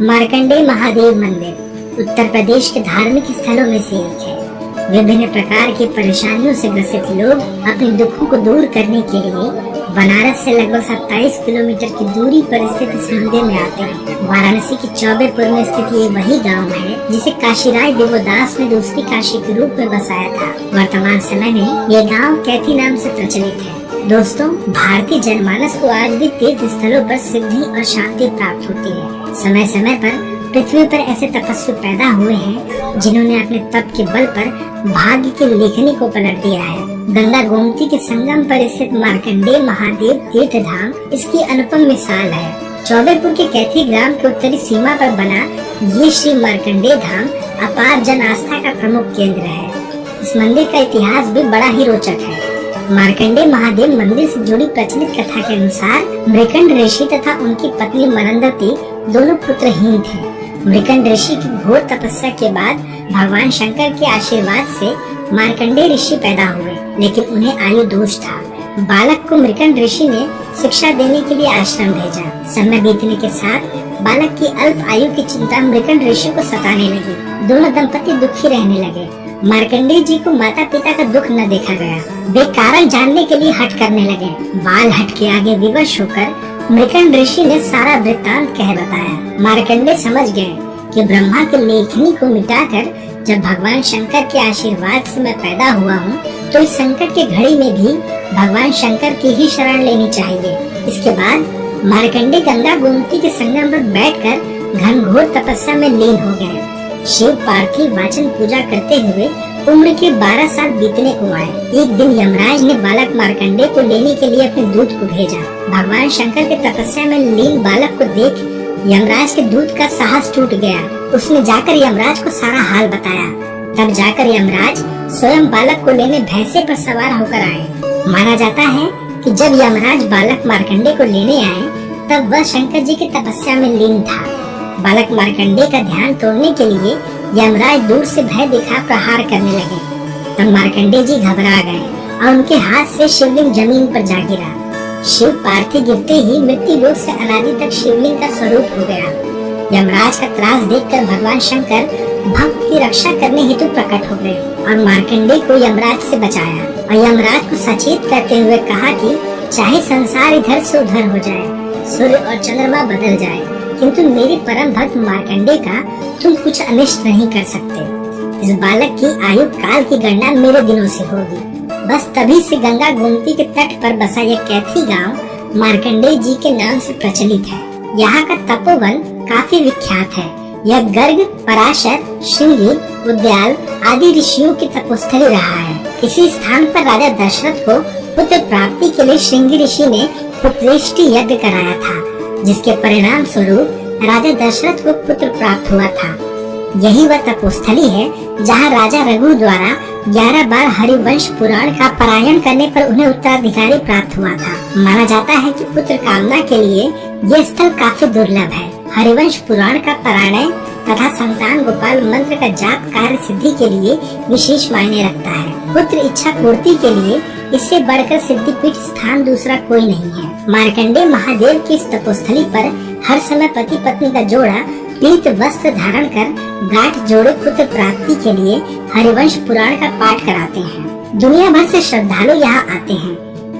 मार्कंडेय महादेव मंदिर उत्तर प्रदेश के धार्मिक स्थलों में से एक है। विभिन्न प्रकार की परेशानियों से ग्रसित लोग अपने दुखों को दूर करने के लिए बनारस से लगभग 27 किलोमीटर की दूरी पर स्थित इस मंदिर में आते हैं। वाराणसी के चौबेपुर में स्थित ये वही गांव है जिसे काशीराज देवोदास ने दूसरी काशी के रूप में बसाया था। वर्तमान समय में ये गांव कैथी नाम से प्रचलित है। दोस्तों, भारतीय जनमानस को आज भी तीर्थ स्थलों पर सिद्धि और शांति प्राप्त होती है। समय समय पर पृथ्वी पर ऐसे तपस्वी पैदा हुए हैं जिन्होंने अपने तप के बल पर भाग्य की लेखनी को पलट दिया है। गंगा गोमती के संगम पर स्थित मार्कंडेय महादेव तीर्थ धाम इसकी अनुपम मिसाल है। चौबेपुर के कैथी ग्राम के उत्तरी सीमा पर बना ये श्री मार्कंडेय धाम अपार जन आस्था का प्रमुख केंद्र है। इस मंदिर का इतिहास भी बड़ा ही रोचक है। मार्कंडेय महादेव मंदिर से जुड़ी प्रचलित कथा के अनुसार मृकंड ऋषि तथा उनकी पत्नी मनंदती दोनों पुत्रहीन थे। मृकंड ऋषि की घोर तपस्या के बाद भगवान शंकर के आशीर्वाद से मार्कंडेय ऋषि पैदा हुए, लेकिन उन्हें आयु दोष था। बालक को मृकंड ऋषि ने शिक्षा देने के लिए आश्रम भेजा। समय बीतने के साथ बालक की अल्प आयु की चिंता मृकंड ऋषि को सताने लगी। दोनों दंपति दुखी रहने लगे। मार्कंडेय जी को माता पिता का दुख न देखा गया। वे कारण जानने के लिए हठ करने लगे। बाल हट के आगे विवश होकर मृकंड ऋषि ने सारा वृत्तांत कह बताया। मार्कंडेय समझ गए कि ब्रह्मा के लेखनी को मिटाकर जब भगवान शंकर के आशीर्वाद से मैं पैदा हुआ हूँ, तो इस संकट की घड़ी में भी भगवान शंकर की ही शरण लेनी चाहिए। इसके बाद मार्कंडेय गंगा गोमती के संगम पर बैठकर घनघोर तपस्या में लीन हो गए। शिव पार्थिव वाचन पूजा करते हुए उम्र के 12 साल बीतने को आए। एक दिन यमराज ने बालक मार्कंडेय को लेने के लिए अपने दूत को भेजा। भगवान शंकर के तपस्या में लीन बालक को देख यमराज के दूत का साहस टूट गया। उसने जाकर यमराज को सारा हाल बताया। तब जाकर यमराज स्वयं बालक को लेने भैंसे पर सवार होकर आए। माना जाता है कि जब यमराज बालक मार्कंडेय को लेने आए, तब वह शंकर जी की तपस्या में लीन था। बालक मार्कंडेय का ध्यान तोड़ने के लिए यमराज दूर से भय दिखा प्रहार करने लगे। तब मार्कंडेय जी घबरा गए और उनके हाथ से शिवलिंग जमीन पर जा गिरा। शिव पार्थिव गिरते ही मृत्यु लोक से अनादि तक शिवलिंग का स्वरूप हो गया। यमराज का त्रास देखकर भगवान शंकर भक्त की रक्षा करने हेतु प्रकट हो गए और मार्कंडेय को यमराज से बचाया और यमराज को सचेत करते हुए कहा कि चाहे संसार इधर से उधर हो जाए, सूर्य और चंद्रमा बदल जाए, किंतु मेरे परम भक्त मार्कंडेय का तुम कुछ अनिष्ट नहीं कर सकते। इस बालक की आयु काल की गणना मेरे दिनों से होगी। बस तभी से गंगा गोमती के तट पर बसा यह कैथी गांव मार्कंडेय जी के नाम से प्रचलित है। यहाँ का तपोवन काफी विख्यात है। यह गर्ग, पराशर, श्रृंगी, उद्याल आदि ऋषियों की तपोस्थली रहा है। इसी स्थान पर राजा दशरथ को पुत्र प्राप्ति के लिए श्रृंगी ऋषि ने पुत्रेष्टि यज्ञ कराया था, जिसके परिणाम स्वरूप राजा दशरथ को पुत्र प्राप्त हुआ था। यही वह तपोस्थली है जहाँ राजा रघु द्वारा 11 बार हरिवंश पुराण का पारायण करने पर उन्हें उत्तराधिकारी प्राप्त हुआ था। माना जाता है कि पुत्र कामना के लिए यह स्थल काफी दुर्लभ है। हरिवंश पुराण का पारायण तथा संतान गोपाल मंत्र का जाप कार्य सिद्धि के लिए विशेष मायने रखता है। पुत्र इच्छा पूर्ति के लिए इससे बढ़कर सिद्धिपीठ स्थान दूसरा कोई नहीं है। मार्कंडेय महादेव की इस तपोस्थली पर हर समय पति पत्नी का जोड़ा पीत वस्त्र धारण कर गांठ जोड़े पुत्र प्राप्ति के लिए हरिवंश पुराण का पाठ कराते हैं। दुनिया भर से श्रद्धालु यहाँ आते हैं,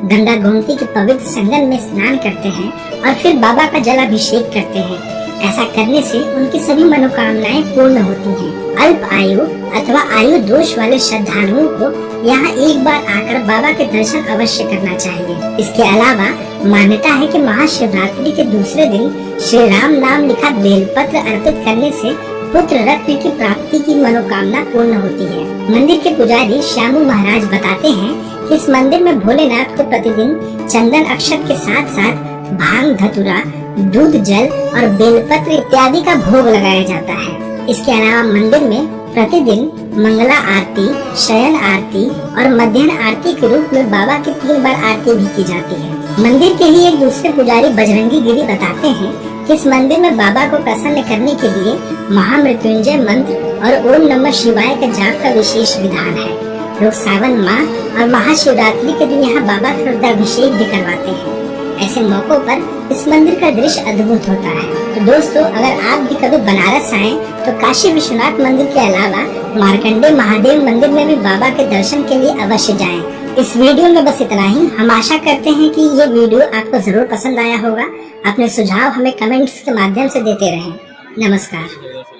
गंगा गोमती के पवित्र संगम में स्नान करते हैं और फिर बाबा का जलाभिषेक करते हैं। ऐसा करने से उनकी सभी मनोकामनाएं पूर्ण होती हैं। अल्प आयु अथवा आयु दोष वाले श्रद्धालुओं को यहाँ एक बार आकर बाबा के दर्शन अवश्य करना चाहिए। इसके अलावा मान्यता है कि महाशिवरात्रि के दूसरे दिन श्री राम नाम लिखा बेलपत्र अर्पित करने से पुत्र रत्न की प्राप्ति की मनोकामना पूर्ण होती है। मंदिर के पुजारी श्यामू महाराज बताते हैं कि इस मंदिर में भोलेनाथ को प्रतिदिन चंदन अक्षत के साथ साथ भांग, धतूरा, दूध, जल और बेलपत्र इत्यादि का भोग लगाया जाता है। इसके अलावा मंदिर में प्रतिदिन मंगला आरती, शयन आरती और मध्याह्न आरती के रूप में बाबा की 3 बार आरती भी की जाती है। मंदिर के ही एक दूसरे पुजारी बजरंगी गिरी बताते हैं कि इस मंदिर में बाबा को प्रसन्न करने के लिए महामृत्युंजय मंत्र और ओम नमः शिवाय का जाप का विशेष विधान है। लोग सावन माह और महाशिवरात्रि के दिन यहाँ बाबा का रुद्राभिषेक भी करवाते हैं। ऐसे मौकों पर इस मंदिर का दृश्य अद्भुत होता है। तो दोस्तों, अगर आप भी कभी बनारस आए तो काशी विश्वनाथ मंदिर के अलावा मार्कंडे महादेव मंदिर में भी बाबा के दर्शन के लिए अवश्य जाएं। इस वीडियो में बस इतना ही। हम आशा करते हैं कि ये वीडियो आपको जरूर पसंद आया होगा। अपने सुझाव हमें कमेंट्स के माध्यम से देते रहें। नमस्कार।